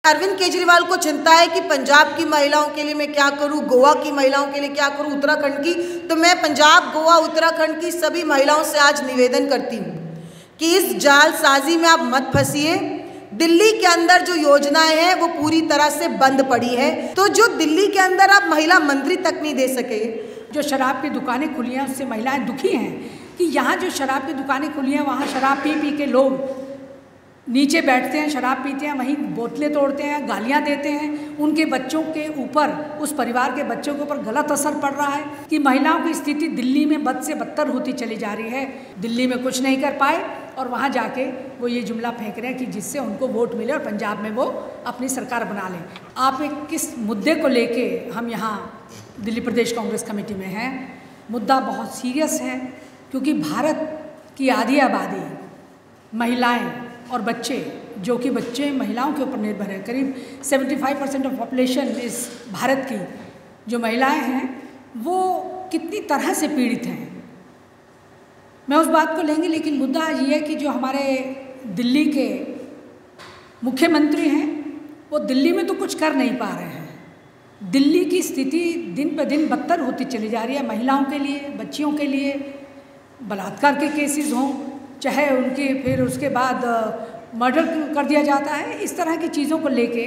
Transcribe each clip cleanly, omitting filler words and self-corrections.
अरविंद केजरीवाल को चिंता है कि पंजाब की महिलाओं के लिए मैं क्या करूं, गोवा की महिलाओं के लिए क्या करूं, उत्तराखंड की। तो मैं पंजाब, गोवा, उत्तराखंड की सभी महिलाओं से आज निवेदन करती हूं कि इस जालसाजी में आप मत फंसिए। दिल्ली के अंदर जो योजनाएं हैं वो पूरी तरह से बंद पड़ी है। तो जो दिल्ली के अंदर आप महिला मंत्री तक नहीं दे सके। जो शराब की दुकानें खुली हैं उससे महिलाएं दुखी हैं कि यहाँ जो शराब की दुकानें खुली हैं वहाँ शराब पी के लोग नीचे बैठते हैं, शराब पीते हैं, वहीं बोतलें तोड़ते हैं, गालियाँ देते हैं। उनके बच्चों के ऊपर, उस परिवार के बच्चों के ऊपर गलत असर पड़ रहा है कि महिलाओं की स्थिति दिल्ली में बद से बदतर होती चली जा रही है। दिल्ली में कुछ नहीं कर पाए और वहाँ जाके वो ये जुमला फेंक रहे हैं कि जिससे उनको वोट मिले और पंजाब में वो अपनी सरकार बना लें। आप एक किस मुद्दे को लेके हम यहाँ दिल्ली प्रदेश कांग्रेस कमेटी में हैं? मुद्दा बहुत सीरियस है क्योंकि भारत की आधी आबादी महिलाएँ और बच्चे, जो कि बच्चे महिलाओं के ऊपर निर्भर है। करीब 75% ऑफ पॉपुलेशन इस भारत की जो महिलाएं हैं वो कितनी तरह से पीड़ित हैं, मैं उस बात को लेंगे। लेकिन मुद्दा ये है कि जो हमारे दिल्ली के मुख्यमंत्री हैं वो दिल्ली में तो कुछ कर नहीं पा रहे हैं। दिल्ली की स्थिति दिन पर दिन बदतर होती चली जा रही है। महिलाओं के लिए, बच्चियों के लिए बलात्कार के केसेस हों, चाहे उनके फिर उसके बाद मर्डर कर दिया जाता है। इस तरह की चीज़ों को लेके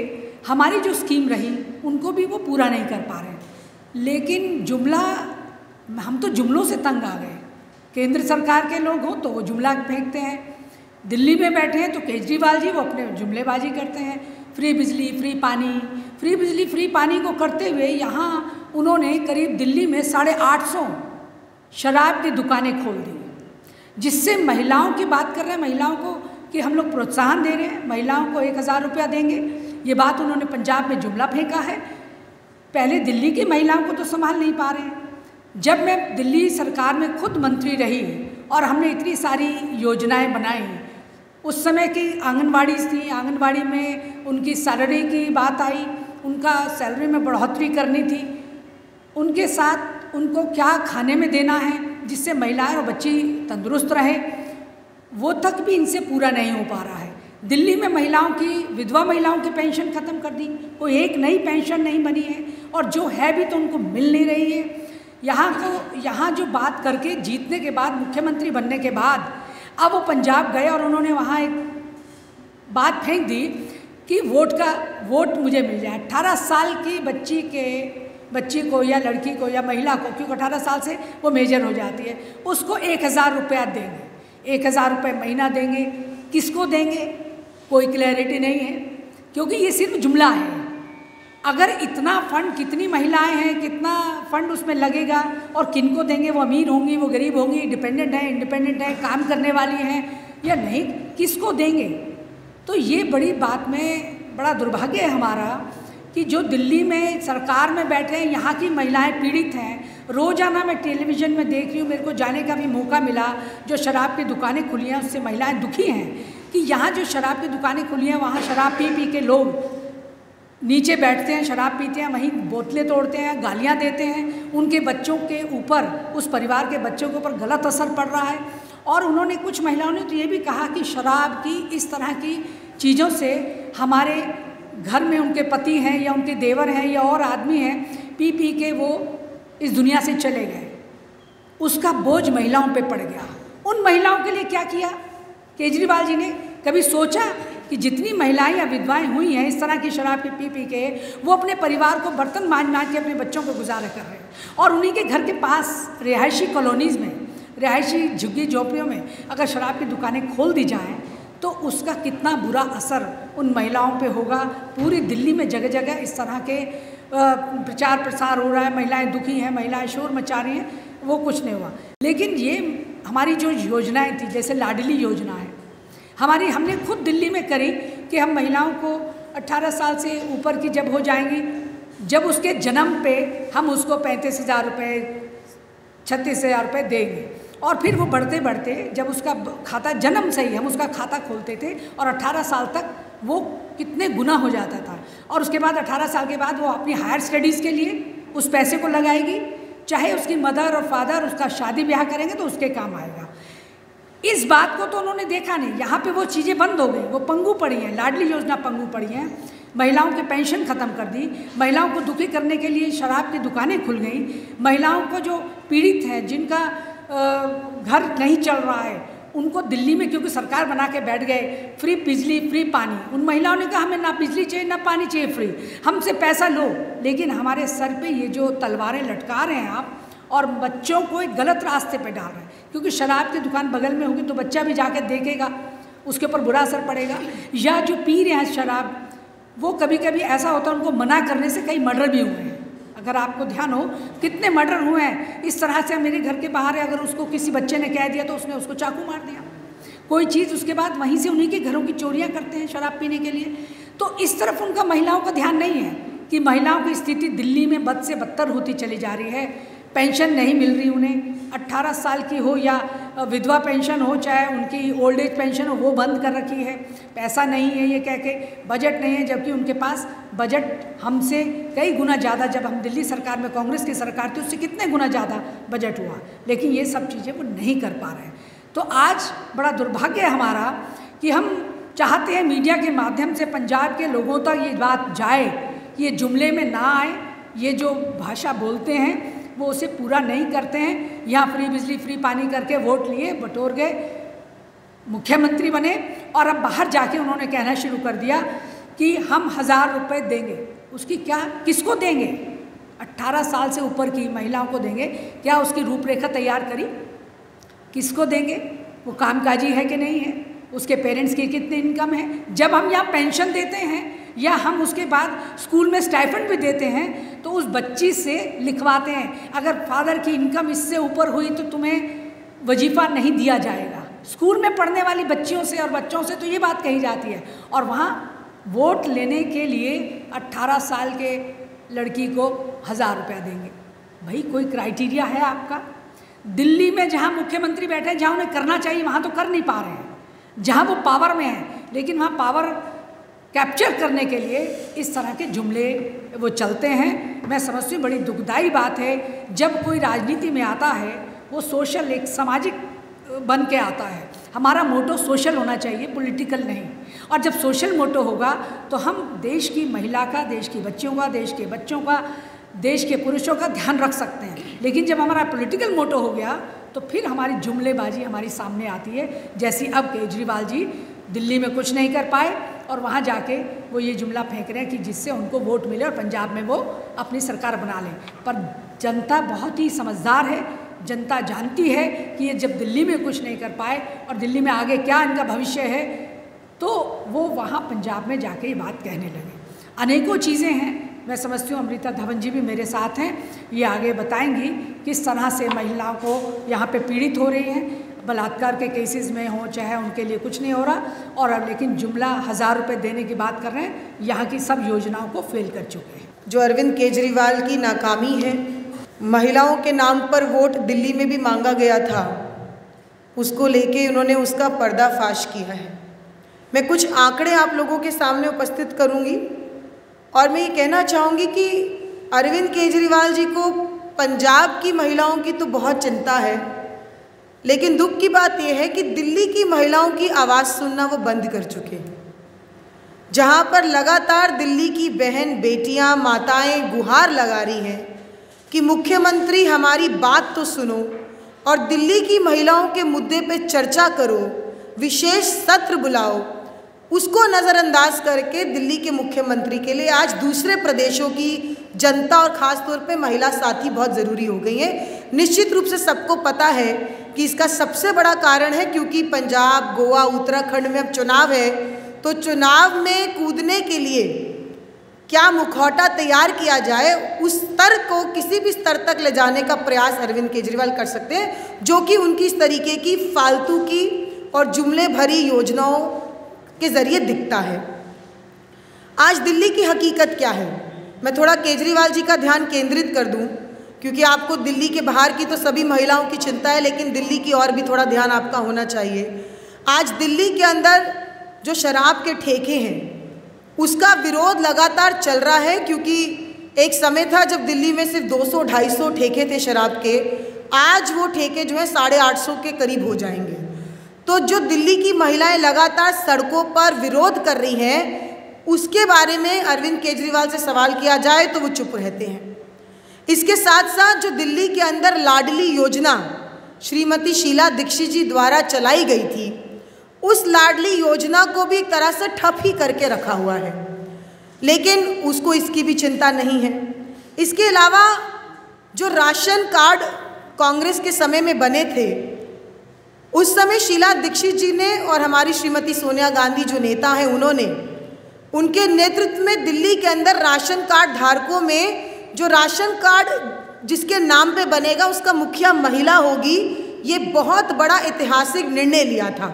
हमारी जो स्कीम रही उनको भी वो पूरा नहीं कर पा रहे। लेकिन जुमला, हम तो जुमलों से तंग आ गए। केंद्र सरकार के लोग हों तो वो जुमला फेंकते हैं, दिल्ली में बैठे हैं तो केजरीवाल जी वो अपने जुमलेबाजी करते हैं। फ्री बिजली, फ्री पानी, फ्री बिजली, फ्री पानी को करते हुए यहाँ उन्होंने करीब दिल्ली में 850 शराब की दुकानें खोल दी, जिससे महिलाओं की बात कर रहे हैं, महिलाओं को कि हम लोग प्रोत्साहन दे रहे हैं, महिलाओं को 1000 रुपया देंगे। ये बात उन्होंने पंजाब में जुमला फेंका है। पहले दिल्ली की महिलाओं को तो संभाल नहीं पा रहे हैं। जब मैं दिल्ली सरकार में खुद मंत्री रही और हमने इतनी सारी योजनाएं बनाई, उस समय की आंगनबाड़ी थी, आंगनबाड़ी में उनकी सैलरी की बात आई, उनका सैलरी में बढ़ोतरी करनी थी, उनके साथ उनको क्या खाने में देना है जिससे महिलाएं और बच्ची तंदुरुस्त रहे, वो तक भी इनसे पूरा नहीं हो पा रहा है। दिल्ली में महिलाओं की, विधवा महिलाओं की पेंशन ख़त्म कर दी, कोई एक नई पेंशन नहीं बनी है और जो है भी तो उनको मिल नहीं रही है। यहाँ जो बात करके जीतने के बाद, मुख्यमंत्री बनने के बाद अब वो पंजाब गए और उन्होंने वहाँ एक बात फेंक दी कि वोट मुझे मिल जाए। 18 साल की बच्ची को या लड़की को या महिला को, क्योंकि 18 साल से वो मेजर हो जाती है, उसको 1000 रुपया देंगे, 1000 रुपये महीना देंगे। किसको देंगे कोई क्लैरिटी नहीं है, क्योंकि ये सिर्फ जुमला है। अगर इतना फंड, कितनी महिलाएं हैं, कितना फंड उसमें लगेगा और किनको देंगे, वो अमीर होंगी, वो गरीब होंगी, डिपेंडेंट है, इंडिपेंडेंट है, काम करने वाली हैं या नहीं, किसको देंगे? तो ये बड़ी बात में बड़ा दुर्भाग्य है हमारा कि जो दिल्ली में सरकार में बैठे हैं, यहाँ की महिलाएं पीड़ित हैं। रोज़ाना मैं टेलीविज़न में देख रही हूँ, मेरे को जाने का भी मौका मिला, जो शराब की दुकानें खुली हैं उससे महिलाएं दुखी हैं कि यहाँ जो शराब की दुकानें खुली हैं वहाँ शराब पी के लोग नीचे बैठते हैं, शराब पीते हैं, वहीं बोतलें तोड़ते हैं, गालियाँ देते हैं। उनके बच्चों के ऊपर, उस परिवार के बच्चों के ऊपर गलत असर पड़ रहा है। और उन्होंने, कुछ महिलाओं ने तो ये भी कहा कि शराब की, इस तरह की चीज़ों से हमारे घर में उनके पति हैं या उनके देवर हैं या और आदमी हैं, पी के वो इस दुनिया से चले गए। उसका बोझ महिलाओं पे पड़ गया। उन महिलाओं के लिए क्या किया केजरीवाल जी ने? कभी सोचा कि जितनी महिलाएं या विधवाएं हुई हैं इस तरह की शराब के पी के, वो अपने परिवार को बर्तन मांज के अपने बच्चों को गुजारा कर रहे हैं और उन्हीं के घर के पास रिहायशी कॉलोनीज़ में, रिहायशी झुग्गी झोपड़ियों में अगर शराब की दुकानें खोल दी जाएँ तो उसका कितना बुरा असर उन महिलाओं पे होगा। पूरी दिल्ली में जगह जगह इस तरह के प्रचार प्रसार हो रहा है, महिलाएं दुखी हैं, महिलाएं शोर मचा रही हैं, वो कुछ नहीं हुआ। लेकिन ये हमारी जो योजनाएं थी, जैसे लाडली योजना है हमने खुद दिल्ली में करी कि हम महिलाओं को 18 साल से ऊपर की जब हो जाएंगी, जब उसके जन्म पे हम उसको 35,000 रुपये, 36,000 रुपये देंगे और फिर वो बढ़ते बढ़ते जब उसका खाता, जन्म से ही हम उसका खाता खोलते थे और 18 साल तक वो कितने गुना हो जाता था। और उसके बाद 18 साल के बाद वो अपनी हायर स्टडीज़ के लिए उस पैसे को लगाएगी, चाहे उसकी मदर और फादर उसका शादी ब्याह करेंगे तो उसके काम आएगा। इस बात को तो उन्होंने देखा नहीं। यहाँ पे वो चीज़ें बंद हो गई, वो पंगु पड़ी हैं, लाडली योजना पंगु पड़ी हैं। महिलाओं के पेंशन ख़त्म कर दी, महिलाओं को दुखी करने के लिए शराब की दुकानें खुल गई, महिलाओं को जो पीड़ित हैं, जिनका घर नहीं चल रहा है, उनको दिल्ली में क्योंकि सरकार बना के बैठ गए, फ्री बिजली फ्री पानी, उन महिलाओं ने कहा हमें ना बिजली चाहिए ना पानी चाहिए फ्री, हमसे पैसा लो। लेकिन हमारे सर पे ये जो तलवारें लटका रहे हैं आप, और बच्चों को एक गलत रास्ते पे डाल रहे हैं, क्योंकि शराब की दुकान बगल में होगी तो बच्चा भी जाके देखेगा, उसके ऊपर बुरा असर पड़ेगा। या जो पी रहे हैं शराब, वो कभी कभी ऐसा होता है उनको मना करने से कई मर्डर भी हुए हैं। अगर आपको ध्यान हो कितने मर्डर हुए हैं इस तरह से। मेरे घर के बाहर है, अगर उसको किसी बच्चे ने कह दिया तो उसने उसको चाकू मार दिया, कोई चीज़, उसके बाद वहीं से उन्हीं के घरों की चोरियां करते हैं शराब पीने के लिए। तो इस तरफ उनका महिलाओं का ध्यान नहीं है कि महिलाओं की स्थिति दिल्ली में बद से बदतर होती चली जा रही है। पेंशन नहीं मिल रही उन्हें, 18 साल की हो या विधवा पेंशन हो, चाहे उनकी ओल्ड एज पेंशन हो, वो बंद कर रखी है। पैसा नहीं है ये कह के, बजट नहीं है, जबकि उनके पास बजट हमसे कई गुना ज़्यादा, जब हम दिल्ली सरकार में कांग्रेस की सरकार थी उससे कितने गुना ज़्यादा बजट हुआ, लेकिन ये सब चीज़ें वो नहीं कर पा रहे हैं। तो आज बड़ा दुर्भाग्य है हमारा कि हम चाहते हैं मीडिया के माध्यम से पंजाब के लोगों तक ये बात जाए, ये जुमले में ना आए, ये जो भाषा बोलते हैं वो उसे पूरा नहीं करते हैं। यहाँ फ्री बिजली फ्री पानी करके वोट लिए, बटोर गए, मुख्यमंत्री बने, और अब बाहर जाके उन्होंने कहना शुरू कर दिया कि हम 1000 रुपये देंगे। उसकी क्या, किसको देंगे? 18 साल से ऊपर की महिलाओं को देंगे। क्या उसकी रूपरेखा तैयार करी? किसको देंगे? वो कामकाजी है कि नहीं है? उसके पेरेंट्स की कितनी इनकम है? जब हम यहाँ पेंशन देते हैं या हम उसके बाद स्कूल में स्टाइपेंड भी देते हैं तो उस बच्ची से लिखवाते हैं, अगर फादर की इनकम इससे ऊपर हुई तो तुम्हें वजीफ़ा नहीं दिया जाएगा। स्कूल में पढ़ने वाली बच्चियों से और बच्चों से तो ये बात कही जाती है, और वहाँ वोट लेने के लिए 18 साल के लड़की को 1000 रुपया देंगे। भाई कोई क्राइटेरिया है आपका? दिल्ली में जहाँ मुख्यमंत्री बैठे, जहाँ उन्हें करना चाहिए वहाँ तो कर नहीं पा रहे हैं, जहाँ वो पावर में हैं, लेकिन वहाँ पावर कैप्चर करने के लिए इस तरह के जुमले वो चलते हैं। मैं समझती हूँ बड़ी दुखदाई बात है, जब कोई राजनीति में आता है वो सोशल, एक सामाजिक बन के आता है। हमारा मोटो सोशल होना चाहिए, पॉलिटिकल नहीं। और जब सोशल मोटो होगा तो हम देश की महिला का, देश की बच्चियों का, देश के बच्चों का, देश के पुरुषों का ध्यान रख सकते हैं। लेकिन जब हमारा पॉलिटिकल मोटो हो गया तो फिर हमारी जुमलेबाजी हमारी सामने आती है। जैसी अब केजरीवाल जी दिल्ली में कुछ नहीं कर पाए और वहाँ जाके वो ये जुमला फेंक रहे हैं कि जिससे उनको वोट मिले और पंजाब में वो अपनी सरकार बना लें। पर जनता बहुत ही समझदार है, जनता जानती है कि ये जब दिल्ली में कुछ नहीं कर पाए और दिल्ली में आगे क्या इनका भविष्य है, तो वो वहाँ पंजाब में जाके ये बात कहने लगे। अनेकों चीज़ें हैं, मैं समझती हूँ अमृता धवन जी भी मेरे साथ हैं, ये आगे बताएंगी किस तरह से महिलाओं को यहाँ पे पीड़ित हो रही हैं, बलात्कार के केसेस में हो चाहे उनके लिए कुछ नहीं हो रहा, और अब लेकिन जुमला 1000 रुपये देने की बात कर रहे हैं। यहाँ की सब योजनाओं को फेल कर चुके हैं। जो अरविंद केजरीवाल की नाकामी है, महिलाओं के नाम पर वोट दिल्ली में भी मांगा गया था, उसको लेके उन्होंने उसका पर्दाफाश किया है। मैं कुछ आंकड़े आप लोगों के सामने उपस्थित करूंगी और मैं ये कहना चाहूँगी कि अरविंद केजरीवाल जी को पंजाब की महिलाओं की तो बहुत चिंता है, लेकिन दुख की बात यह है कि दिल्ली की महिलाओं की आवाज़ सुनना वो बंद कर चुके हैं। जहाँ पर लगातार दिल्ली की बहन बेटियाँ माताएं गुहार लगा रही हैं कि मुख्यमंत्री हमारी बात तो सुनो और दिल्ली की महिलाओं के मुद्दे पे चर्चा करो, विशेष सत्र बुलाओ, उसको नज़रअंदाज करके दिल्ली के मुख्यमंत्री के लिए आज दूसरे प्रदेशों की जनता और ख़ास तौर पे महिला साथी बहुत ज़रूरी हो गई हैं। निश्चित रूप से सबको पता है कि इसका सबसे बड़ा कारण है क्योंकि पंजाब, गोवा, उत्तराखंड में अब चुनाव है, तो चुनाव में कूदने के लिए क्या मुखौटा तैयार किया जाए, उस स्तर को किसी भी स्तर तक ले जाने का प्रयास अरविंद केजरीवाल कर सकते हैं, जो कि उनकी इस तरीके की फालतू की और जुमले भरी योजनाओं के ज़रिए दिखता है। आज दिल्ली की हकीकत क्या है, मैं थोड़ा केजरीवाल जी का ध्यान केंद्रित कर दूं, क्योंकि आपको दिल्ली के बाहर की तो सभी महिलाओं की चिंता है, लेकिन दिल्ली की और भी थोड़ा ध्यान आपका होना चाहिए। आज दिल्ली के अंदर जो शराब के ठेके हैं उसका विरोध लगातार चल रहा है, क्योंकि एक समय था जब दिल्ली में सिर्फ 200-250 ठेके थे शराब के, आज वो ठेके जो है 850 के करीब हो जाएंगे। तो जो दिल्ली की महिलाएं लगातार सड़कों पर विरोध कर रही हैं, उसके बारे में अरविंद केजरीवाल से सवाल किया जाए तो वो चुप रहते हैं। इसके साथ साथ जो दिल्ली के अंदर लाडली योजना श्रीमती शीला दीक्षित जी द्वारा चलाई गई थी, उस लाडली योजना को भी एक तरह से ठप ही करके रखा हुआ है, लेकिन उसको इसकी भी चिंता नहीं है। इसके अलावा जो राशन कार्ड कांग्रेस के समय में बने थे, उस समय शीला दीक्षित जी ने और हमारी श्रीमती सोनिया गांधी जो नेता हैं, उन्होंने उनके नेतृत्व में दिल्ली के अंदर राशन कार्ड धारकों में जो राशन कार्ड जिसके नाम पे बनेगा उसका मुखिया महिला होगी, ये बहुत बड़ा ऐतिहासिक निर्णय लिया था।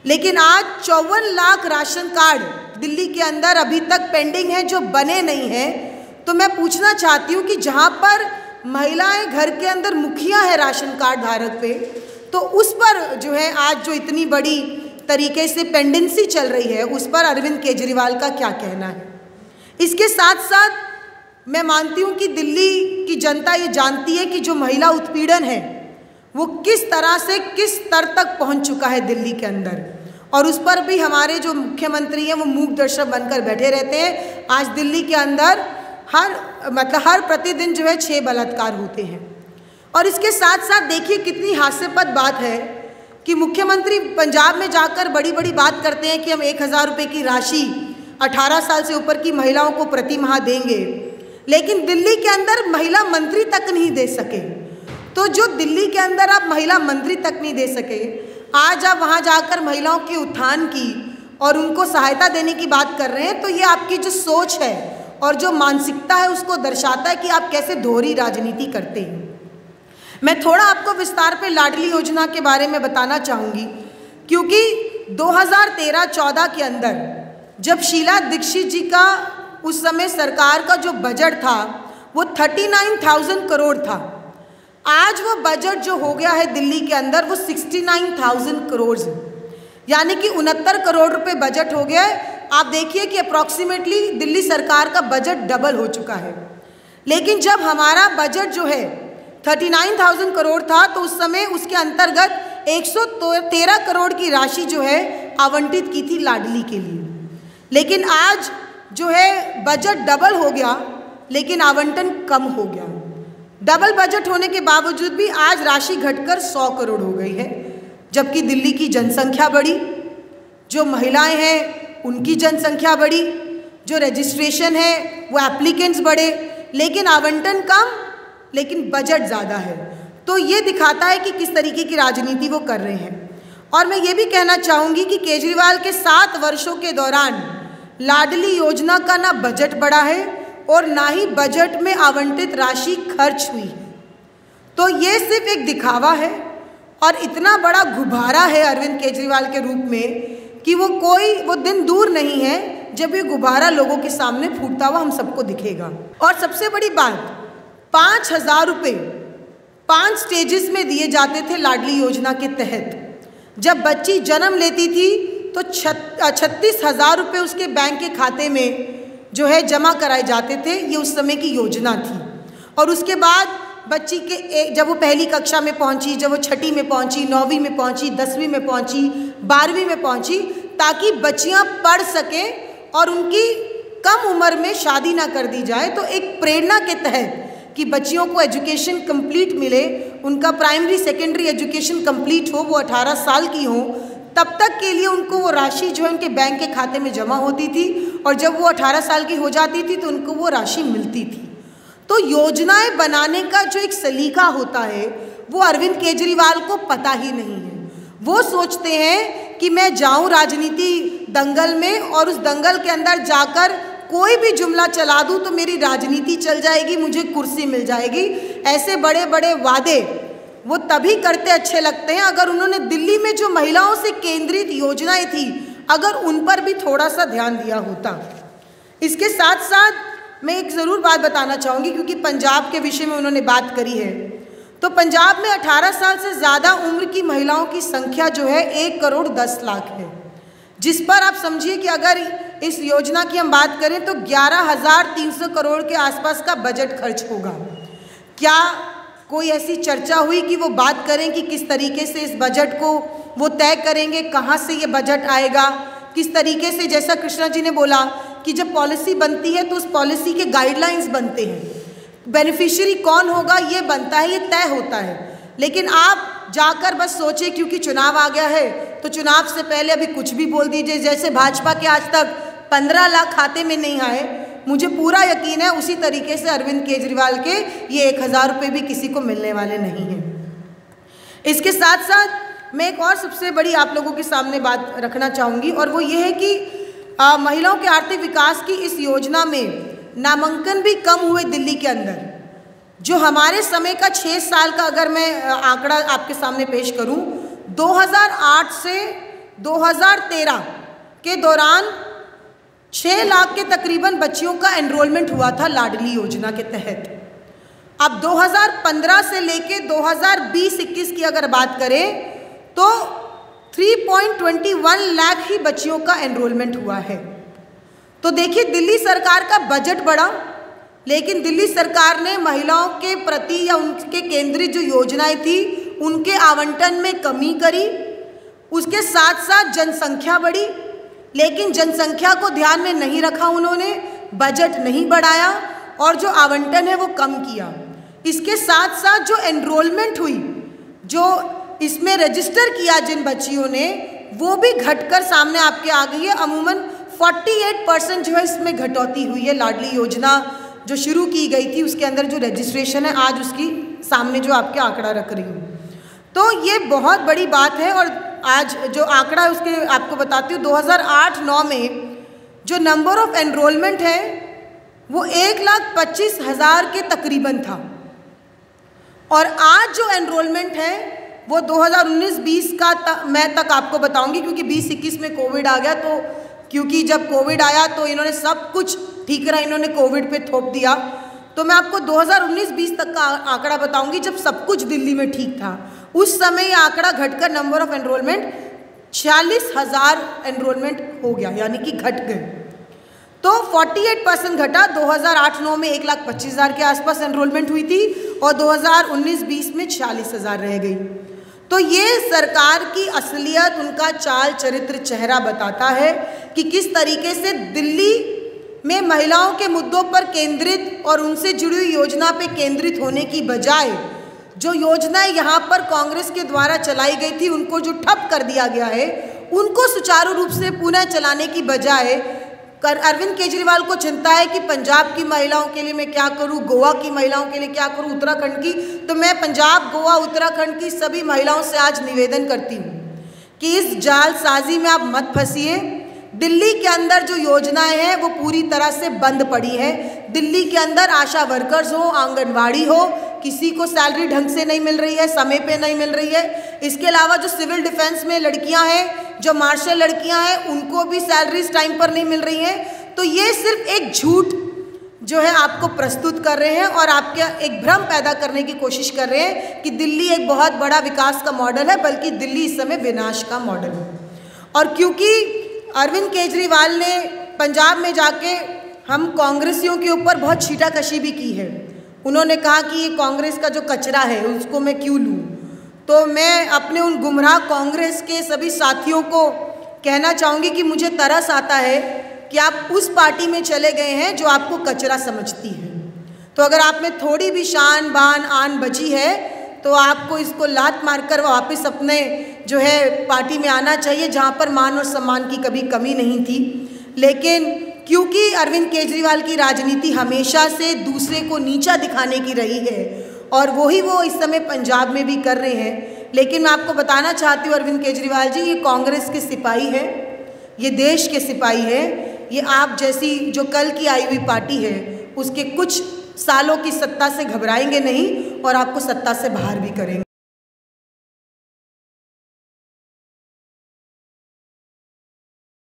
लेकिन आज 54 लाख राशन कार्ड दिल्ली के अंदर अभी तक पेंडिंग है जो बने नहीं हैं। तो मैं पूछना चाहती हूँ कि जहाँ पर महिलाएं घर के अंदर मुखिया है राशन कार्ड धारक पे, तो उस पर जो है आज जो इतनी बड़ी तरीके से पेंडेंसी चल रही है, उस पर अरविंद केजरीवाल का क्या कहना है। इसके साथ साथ मैं मानती हूँ कि दिल्ली की जनता ये जानती है कि जो महिला उत्पीड़न है वो किस तरह से किस स्तर तक पहुँच चुका है दिल्ली के अंदर, और उस पर भी हमारे जो मुख्यमंत्री हैं वो मूक दर्शक बनकर बैठे रहते हैं। आज दिल्ली के अंदर हर प्रतिदिन जो है 6 बलात्कार होते हैं। और इसके साथ साथ देखिए कितनी हास्यास्पद बात है कि मुख्यमंत्री पंजाब में जाकर बड़ी बड़ी बात करते हैं कि हम 1000 रुपये की राशि 18 साल से ऊपर की महिलाओं को प्रति माह देंगे, लेकिन दिल्ली के अंदर महिला मंत्री तक नहीं दे सके। तो जो दिल्ली के अंदर आप महिला मंत्री तक नहीं दे सके, आज आप वहाँ जाकर महिलाओं के उत्थान की और उनको सहायता देने की बात कर रहे हैं, तो ये आपकी जो सोच है और जो मानसिकता है उसको दर्शाता है कि आप कैसे दोहरी राजनीति करते हैं। मैं थोड़ा आपको विस्तार पे लाडली योजना के बारे में बताना चाहूँगी, क्योंकि 2013-14 के अंदर जब शीला दीक्षित जी का उस समय सरकार का जो बजट था वो 39,000 करोड़ था। आज वो बजट जो हो गया है दिल्ली के अंदर वो 69,000 करोड़ है, यानी कि 69 करोड़ रुपए बजट हो गया है। आप देखिए कि अप्रॉक्सीमेटली दिल्ली सरकार का बजट डबल हो चुका है। लेकिन जब हमारा बजट जो है 39,000 करोड़ था, तो उस समय उसके अंतर्गत 113 करोड़ की राशि जो है आवंटित की थी लाडली के लिए। लेकिन आज जो है बजट डबल हो गया, लेकिन आवंटन कम हो गया। डबल बजट होने के बावजूद भी आज राशि घटकर 100 करोड़ हो गई है, जबकि दिल्ली की जनसंख्या बढ़ी, जो महिलाएं हैं उनकी जनसंख्या बढ़ी, जो रजिस्ट्रेशन है वो एप्लीकेंट्स बढ़े, लेकिन आवंटन कम, लेकिन बजट ज़्यादा है। तो ये दिखाता है कि किस तरीके की राजनीति वो कर रहे हैं। और मैं ये भी कहना चाहूँगी कि केजरीवाल के 7 वर्षों के दौरान लाडली योजना का ना बजट बढ़ा है और ना ही बजट में आवंटित राशि खर्च हुई है। तो ये सिर्फ एक दिखावा है और इतना बड़ा गुब्बारा है अरविंद केजरीवाल के रूप में कि वो दिन दूर नहीं है जब ये गुब्बारा लोगों के सामने फूटता हुआ हम सबको दिखेगा। और सबसे बड़ी बात, 5,000 रुपये 5 स्टेजेस में दिए जाते थे लाडली योजना के तहत। जब बच्ची जन्म लेती थी तो 36,000 रुपये उसके बैंक के खाते में जो है जमा कराए जाते थे। ये उस समय की योजना थी। और उसके बाद बच्ची के जब वो पहली कक्षा में पहुंची, जब वो 6ठी में पहुंची, 9वीं में पहुंची, 10वीं में पहुंची, 12वीं में पहुंची, ताकि बच्चियां पढ़ सकें और उनकी कम उम्र में शादी ना कर दी जाए। तो एक प्रेरणा के तहत कि बच्चियों को एजुकेशन कंप्लीट मिले, उनका प्राइमरी सेकेंडरी एजुकेशन कंप्लीट हो, वो 18 साल की हो, तब तक के लिए उनको वो राशि जो है उनके बैंक के खाते में जमा होती थी, और जब वो 18 साल की हो जाती थी तो उनको वो राशि मिलती थी। तो योजनाएं बनाने का जो एक सलीका होता है वो अरविंद केजरीवाल को पता ही नहीं है। वो सोचते हैं कि मैं जाऊं राजनीति दंगल में और उस दंगल के अंदर जाकर कोई भी जुमला चला दूं तो मेरी राजनीति चल जाएगी, मुझे कुर्सी मिल जाएगी। ऐसे बड़े बड़े वादे वो तभी करते अच्छे लगते हैं अगर उन्होंने दिल्ली में जो महिलाओं से केंद्रित योजनाएं थी अगर उन पर भी थोड़ा सा ध्यान दिया होता। इसके साथ साथ मैं एक ज़रूर बात बताना चाहूँगी, क्योंकि पंजाब के विषय में उन्होंने बात करी है। तो पंजाब में 18 साल से ज़्यादा उम्र की महिलाओं की संख्या जो है 1 करोड़ 10 लाख है, जिस पर आप समझिए कि अगर इस योजना की हम बात करें तो 11,300 करोड़ के आसपास का बजट खर्च होगा। क्या कोई ऐसी चर्चा हुई कि वो बात करें कि किस तरीके से इस बजट को वो तय करेंगे, कहाँ से ये बजट आएगा, किस तरीके से, जैसा कृष्णा जी ने बोला कि जब पॉलिसी बनती है तो उस पॉलिसी के गाइडलाइंस बनते हैं, बेनिफिशियरी कौन होगा ये बनता है, ये तय होता है। लेकिन आप जाकर बस सोचे क्योंकि चुनाव आ गया है तो चुनाव से पहले अभी कुछ भी बोल दीजिए। जैसे भाजपा के आज तक 15 लाख खाते में नहीं आए, मुझे पूरा यकीन है उसी तरीके से अरविंद केजरीवाल के ये 1000 रुपये भी किसी को मिलने वाले नहीं हैं। इसके साथ साथ मैं एक और सबसे बड़ी आप लोगों के सामने बात रखना चाहूँगी और वो ये है कि महिलाओं के आर्थिक विकास की इस योजना में नामांकन भी कम हुए दिल्ली के अंदर। जो हमारे समय का 6 साल का अगर मैं आंकड़ा आपके सामने पेश करूं, 2008 से 2013 के दौरान 6 लाख के तकरीबन बच्चियों का एनरोलमेंट हुआ था लाडली योजना के तहत। अब 2015 से लेके 2020-21 की अगर बात करें तो 3.21 लाख ही बच्चियों का एनरोलमेंट हुआ है। तो देखिए, दिल्ली सरकार का बजट बढ़ा, लेकिन दिल्ली सरकार ने महिलाओं के प्रति या उनके केंद्रित जो योजनाएं थी उनके आवंटन में कमी करी। उसके साथ साथ जनसंख्या बढ़ी, लेकिन जनसंख्या को ध्यान में नहीं रखा उन्होंने, बजट नहीं बढ़ाया और जो आवंटन है वो कम किया। इसके साथ साथ जो एनरोलमेंट हुई, जो इसमें रजिस्टर किया जिन बच्चियों ने, वो भी घटकर सामने आपके आ गई है। अमूमन 48% जो है इसमें घटौती हुई है। लाडली योजना जो शुरू की गई थी उसके अंदर जो रजिस्ट्रेशन है, आज उसकी सामने जो आपके आंकड़ा रख रही हूँ, तो ये बहुत बड़ी बात है। और आज जो आंकड़ा है उसके आपको बताती हूँ, 2008-9 में जो नंबर ऑफ एनरोलमेंट है वो 1,25,000 के तकरीबन था और आज जो एनरोलमेंट है वो 2019-20 का मैं तक आपको बताऊंगी, क्योंकि 20-21 में कोविड आ गया। तो क्योंकि जब कोविड आया तो इन्होंने सब कुछ ठीक रहा, इन्होंने कोविड पे थोप दिया। तो मैं आपको 2019-20 तक का आंकड़ा बताऊंगी जब सब कुछ दिल्ली में ठीक था। उस समय ये आंकड़ा घटकर नंबर ऑफ एनरोलमेंट 46,000 एनरोलमेंट हो गया, यानी कि घट गए। तो 48% घटा। 2008-9 में 1,25,000 के आसपास एनरोलमेंट हुई थी और 2019-20 में 46,000 रह गई। तो ये सरकार की असलियत, उनका चाल चरित्र चेहरा बताता है कि किस तरीके से दिल्ली में महिलाओं के मुद्दों पर केंद्रित और उनसे जुड़ी हुई योजना पे केंद्रित होने की बजाय जो योजनाएं यहाँ पर कांग्रेस के द्वारा चलाई गई थी उनको जो ठप कर दिया गया है, उनको सुचारू रूप से पुनः चलाने की बजाय अरविंद केजरीवाल को चिंता है कि पंजाब की महिलाओं के लिए मैं क्या करूं, गोवा की महिलाओं के लिए क्या करूं, उत्तराखंड की। तो मैं पंजाब, गोवा, उत्तराखंड की सभी महिलाओं से आज निवेदन करती हूं कि इस जालसाजी में आप मत फंसिए। दिल्ली के अंदर जो योजनाएं हैं वो पूरी तरह से बंद पड़ी है। दिल्ली के अंदर आशा वर्कर्स हो, आंगनवाड़ी हो, किसी को सैलरी ढंग से नहीं मिल रही है, समय पे नहीं मिल रही है। इसके अलावा जो सिविल डिफेंस में लड़कियां हैं, जो मार्शल लड़कियां हैं, उनको भी सैलरीज टाइम पर नहीं मिल रही हैं। तो ये सिर्फ एक झूठ जो है आपको प्रस्तुत कर रहे हैं और आपके एक भ्रम पैदा करने की कोशिश कर रहे हैं कि दिल्ली एक बहुत बड़ा विकास का मॉडल है, बल्कि दिल्ली इस समय विनाश का मॉडल है। और क्योंकि अरविंद केजरीवाल ने पंजाब में जाके हम कांग्रेसियों के ऊपर बहुत छीटाकशी भी की है। उन्होंने कहा कि ये कांग्रेस का जो कचरा है उसको मैं क्यों लूँ। तो मैं अपने उन गुमराह कांग्रेस के सभी साथियों को कहना चाहूँगी कि मुझे तरस आता है कि आप उस पार्टी में चले गए हैं जो आपको कचरा समझती है। तो अगर आप में थोड़ी भी शान बान आन बची है तो आपको इसको लात मारकर वापस अपने जो है पार्टी में आना चाहिए, जहाँ पर मान और सम्मान की कभी कमी नहीं थी। लेकिन क्योंकि अरविंद केजरीवाल की राजनीति हमेशा से दूसरे को नीचा दिखाने की रही है और वही वो इस समय पंजाब में भी कर रहे हैं। लेकिन मैं आपको बताना चाहती हूँ अरविंद केजरीवाल जी, ये कांग्रेस के सिपाही है, ये देश के सिपाही है। ये आप जैसी जो कल की आई हुई पार्टी है उसके कुछ सालों की सत्ता से घबराएंगे नहीं और आपको सत्ता से बाहर भी करेंगे।